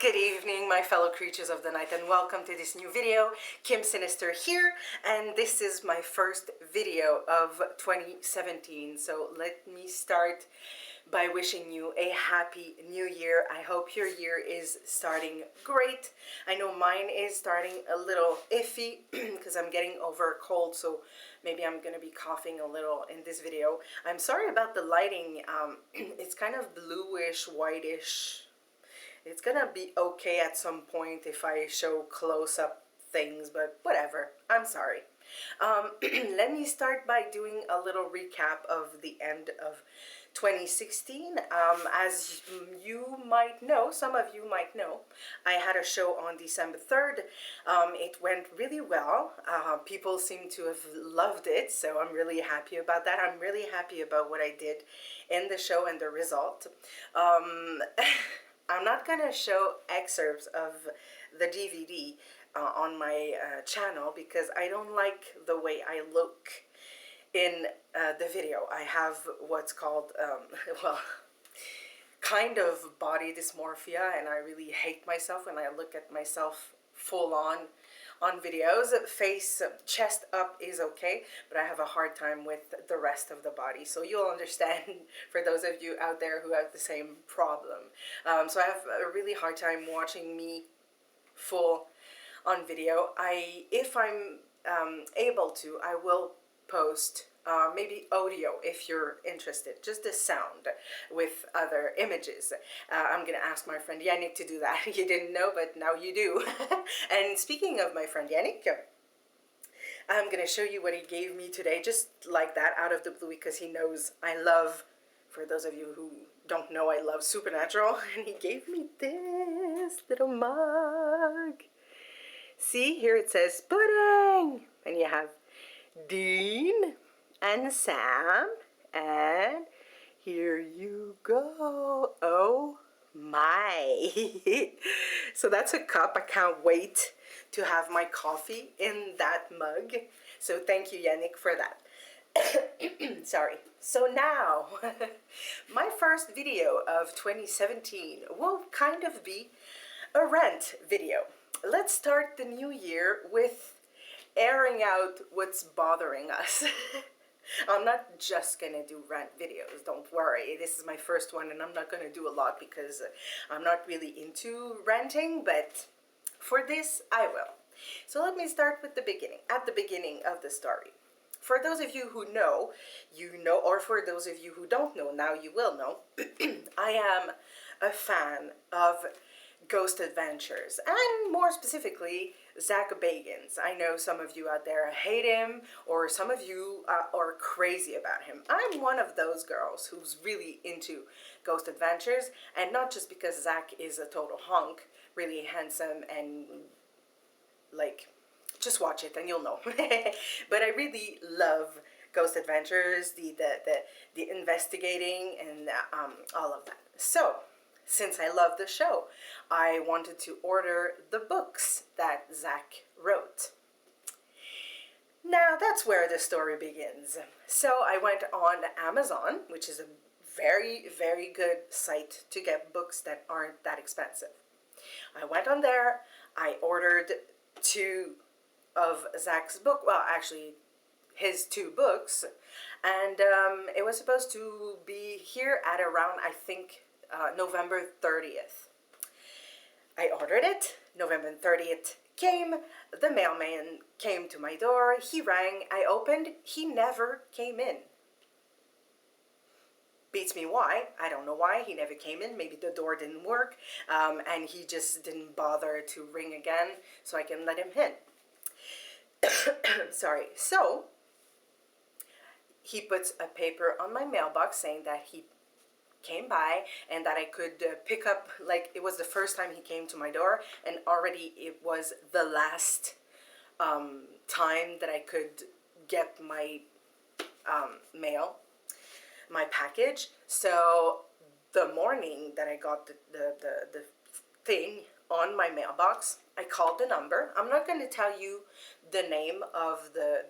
Good evening, my fellow creatures of the night, and welcome to this new video. Kim Sinister here, and this is my first video of 2017. So let me start by wishing you a happy new year. I hope your year is starting great. I know mine is starting a little iffy because I'm getting over a cold, so maybe I'm gonna be coughing a little in this video. I'm sorry about the lighting. It's kind of bluish, whitish. It's gonna be okay at some point if I show close-up things, but whatever. I'm sorry. Let me start by doing a little recap of the end of 2016. As you might know, some of you might know, I had a show on December 3rd. It went really well. People seem to have loved it, so I'm really happy about that. I'm really happy about what I did in the show and the result. I'm not going to show excerpts of the DVD on my channel because I don't like the way I look in the video. I have what's called, well, kind of body dysmorphia, and I really hate myself when I look at myself full on videos. Face, chest up is okay, but I have a hard time with the rest of the body. So you'll understand for those of you out there who have the same problem. So I have a really hard time watching me full on video. If I'm able to, I will post maybe audio if you're interested, just the sound with other images. I'm gonna ask my friend Yannick to do that. You didn't know, but now you do. And speaking of my friend Yannick, I'm gonna show you what he gave me today, just like that, out of the blue, because he knows I love, for those of you who don't know, I love Supernatural, and he gave me this little mug. See, here it says pudding, and you have Dean and Sam, and here you go. Oh my. So that's a cup. I can't wait to have my coffee in that mug. So thank you, Yannick, for that. Sorry. So now, my first video of 2017 will kind of be a rant video. Let's start the new year with airing out what's bothering us. I'm not just gonna do rant videos, don't worry. This is my first one, and I'm not gonna do a lot because I'm not really into ranting, but for this I will. So let me start with the beginning, at the beginning of the story. For those of you who know, you know, or for those of you who don't know, now you will know. I am a fan of Ghost Adventures, and more specifically Zach Bagans. I know some of you out there hate him, or some of you are crazy about him. I'm one of those girls who's really into Ghost Adventures, and not just because Zach is a total hunk, really handsome, and like, just watch it and you'll know. But I really love Ghost Adventures, the investigating, and all of that. So since I love the show, I wanted to order the books that Zach wrote. Now that's where the story begins. So I went on Amazon, which is a very, very good site to get books that aren't that expensive. I went on there, I ordered 2 of Zach's book, well actually his 2 books, and it was supposed to be here at around, I think, November 30th. I ordered it, November 30th came, the mailman came to my door, he rang, I opened, he never came in. Beats me why, I don't know why, he never came in, maybe the door didn't work, and he just didn't bother to ring again so I can let him in. Sorry, so he puts a paper on my mailbox saying that he came by and that I could pick up, like it was the first time he came to my door, and already it was the last time that I could get my mail, my package. So the morning that I got the thing on my mailbox, I called the number. I'm not going to tell you the name of the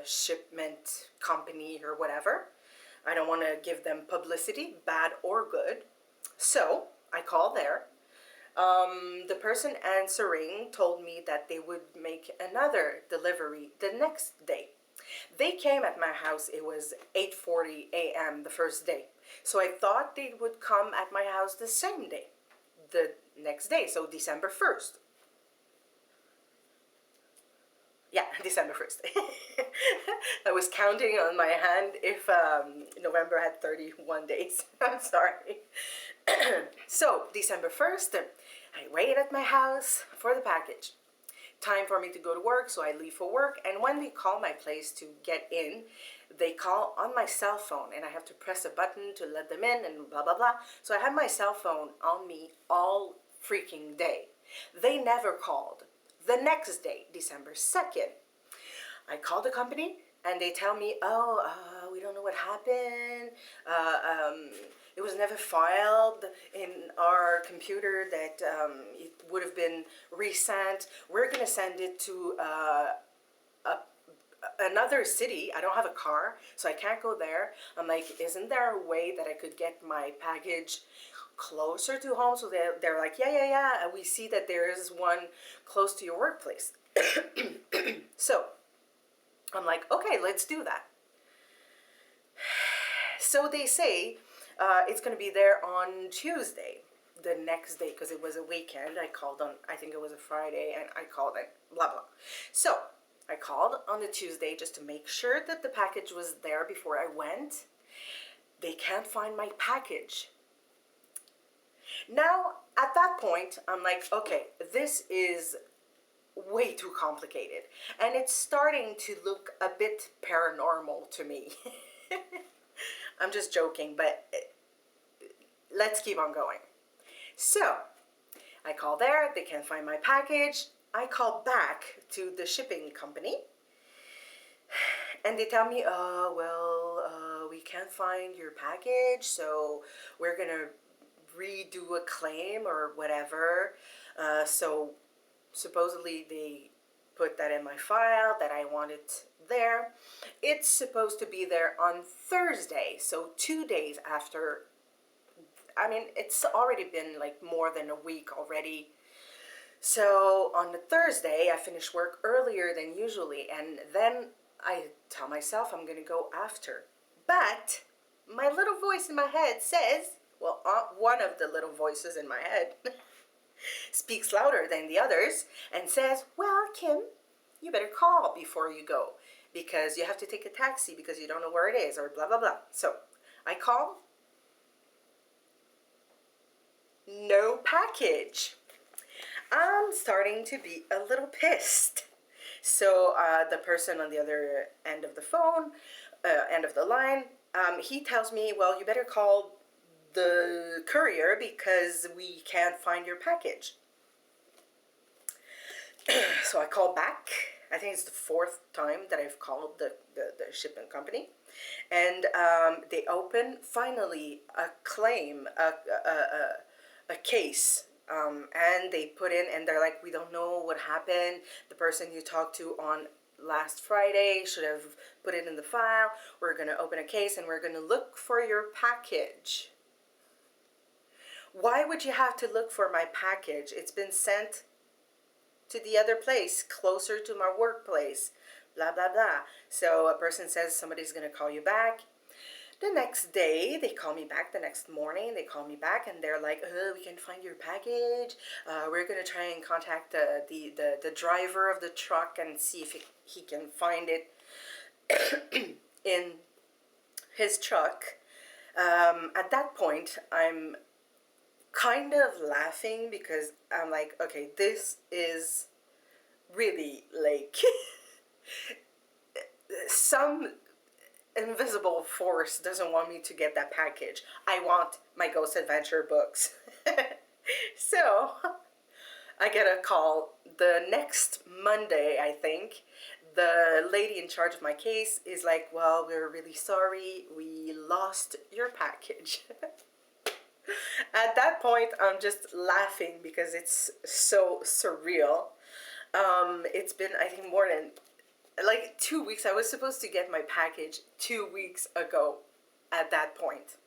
shipment company or whatever. I don't want to give them publicity, bad or good. So I called there. The person answering told me that they would make another delivery the next day. They came at my house. It was 8:40 a.m. the first day. So I thought they would come at my house the same day, the next day, so December 1st. Yeah, December 1st. I was counting on my hand if November had 31 days. I'm sorry. So, December 1st, I wait at my house for the package. Time for me to go to work, so I leave for work. And when they call my place to get in, they call on my cell phone, and I have to press a button to let them in, and blah, blah, blah. So I had my cell phone on me all freaking day. They never called. The next day, December 2nd, I call the company and they tell me, oh, we don't know what happened. It was never filed in our computer that it would have been resent. We're going to send it to another city. I don't have a car, so I can't go there. I'm like, isn't there a way that I could get my package closer to home? So they're like, yeah, we see that there is one close to your workplace. So I'm like, okay, let's do that. So they say it's going to be there on Tuesday, the next day, because it was a weekend. I called on, I think it was a Friday, and I called it, blah, blah. So I called on the Tuesday just to make sure that the package was there before I went. They can't find my package. Now, at that point, I'm like, okay, this is way too complicated. And it's starting to look a bit paranormal to me. I'm just joking, but let's keep on going. So, I call there, they can't find my package. I call back to the shipping company, and they tell me, oh, well, we can't find your package, so we're gonna redo a claim or whatever. So supposedly they put that in my file that I want it there. It's supposed to be there on Thursday, so 2 days after. I mean, it's already been like more than a week already. So on the Thursday, I finish work earlier than usually, and then I tell myself I'm gonna go after. But my little voice in my head says, well, one of the little voices in my head speaks louder than the others and says, well, Kim, you better call before you go because you have to take a taxi because you don't know where it is or blah, blah, blah. So I call. No package. I'm starting to be a little pissed. So the person on the other end of the phone, end of the line, he tells me, well, you better call the courier because we can't find your package. So I call back. I think it's the fourth time that I've called the shipping company. And they open, finally, a claim, a case. And they put in, and they're like, we don't know what happened. The person you talked to on last Friday should have put it in the file. We're going to open a case, and we're going to look for your package. Why would you have to look for my package? It's been sent to the other place, closer to my workplace, blah, blah, blah. So a person says somebody's going to call you back. The next day, they call me back. The next morning, they call me back, and they're like, we can find your package. We're going to try and contact the driver of the truck and see if he can find it in his truck. At that point, I'm kind of laughing because I'm like, okay, this is really like some invisible force doesn't want me to get that package. I want my Ghost Adventure books. So I get a call the next Monday, I think. The lady in charge of my case is like, well, we're really sorry. We lost your package. At that point, I'm just laughing because it's so surreal. It's been, I think, more than like 2 weeks. I was supposed to get my package 2 weeks ago at that point.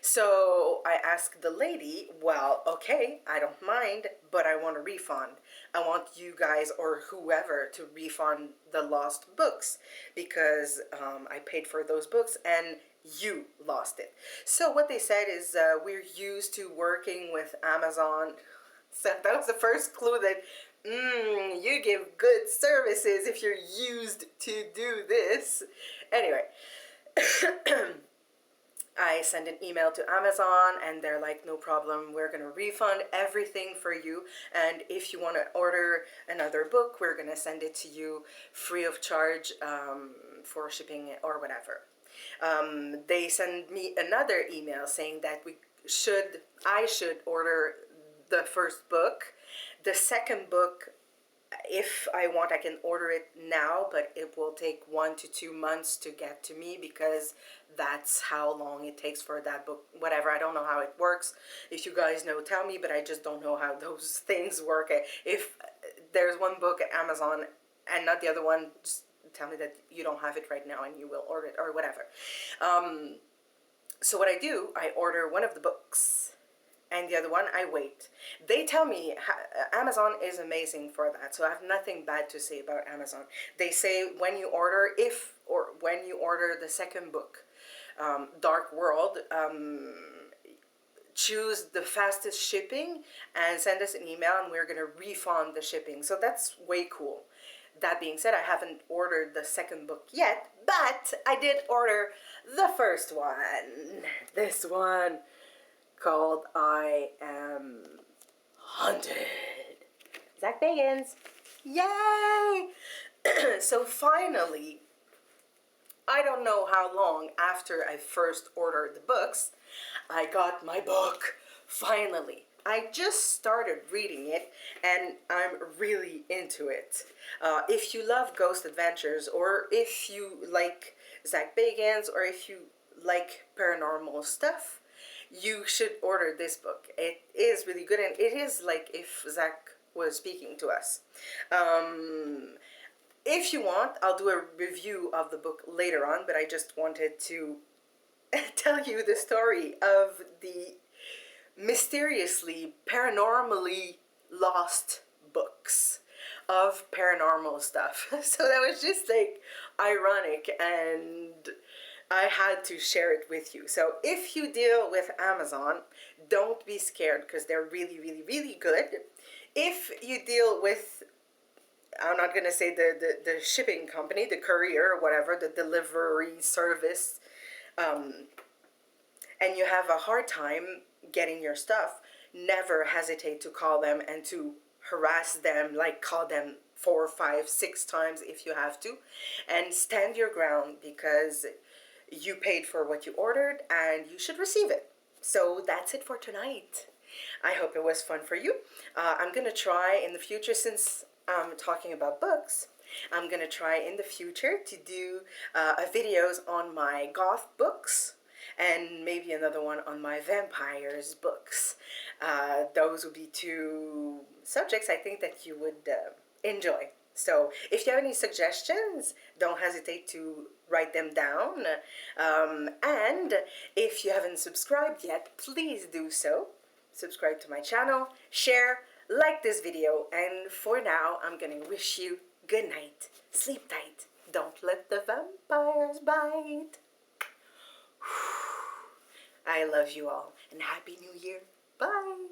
So I asked the lady, well, okay, I don't mind, but I want a refund. I want you guys or whoever to refund the lost books because I paid for those books and you lost it. So what they said is we're used to working with Amazon. So that was the first clue that you give good services if you're used to do this. Anyway, I send an email to Amazon and they're like, no problem, we're going to refund everything for you. And if you want to order another book, we're going to send it to you free of charge for shipping or whatever. They send me another email saying that I should order the first book. The second book, if I want, I can order it now, but it will take 1 to 2 months to get to me because that's how long it takes for that book. Whatever, I don't know how it works. If you guys know, tell me, but I just don't know how those things work. If there's one book at Amazon and not the other one, just tell me that you don't have it right now and you will order it or whatever. So what I do, I order one of the books and the other one I wait. They tell me Amazon is amazing for that, so I have nothing bad to say about Amazon. They say when you order the second book, Dark World, choose the fastest shipping and send us an email and we're gonna refund the shipping. So that's way cool. That being said, I haven't ordered the second book yet, but I did order the first one. This one called I Am Haunted. Zach Bagans. Yay! So finally, I don't know how long after I first ordered the books, I got my book. Finally. I just started reading it and I'm really into it. If you love ghost adventures, or if you like Zach Bagans, or if you like paranormal stuff, you should order this book. It is really good, and it is like if Zach was speaking to us. If you want, I'll do a review of the book later on, but I just wanted to tell you the story of the mysteriously, paranormally lost books of paranormal stuff. So that was just like ironic, and I had to share it with you. So if you deal with Amazon, don't be scared because they're really, really, really good. If you deal with, I'm not going to say the shipping company, the courier or whatever, the delivery service, and you have a hard time getting your stuff, never hesitate to call them and to harass them, like call them 4, 5, 6 times if you have to, and stand your ground because you paid for what you ordered and you should receive it. So that's it for tonight. I hope it was fun for you. I'm going to try in the future, since I'm talking about books, I'm going to try in the future to do videos on my goth books and maybe another one on my vampires books. Those would be 2 subjects I think that you would enjoy. So if you have any suggestions, don't hesitate to write them down. And if you haven't subscribed yet, please do so. Subscribe to my channel, share, like this video, and for now, I'm gonna wish you good night. Sleep tight. Don't let the vampires bite. I love you all, and Happy New Year. Bye.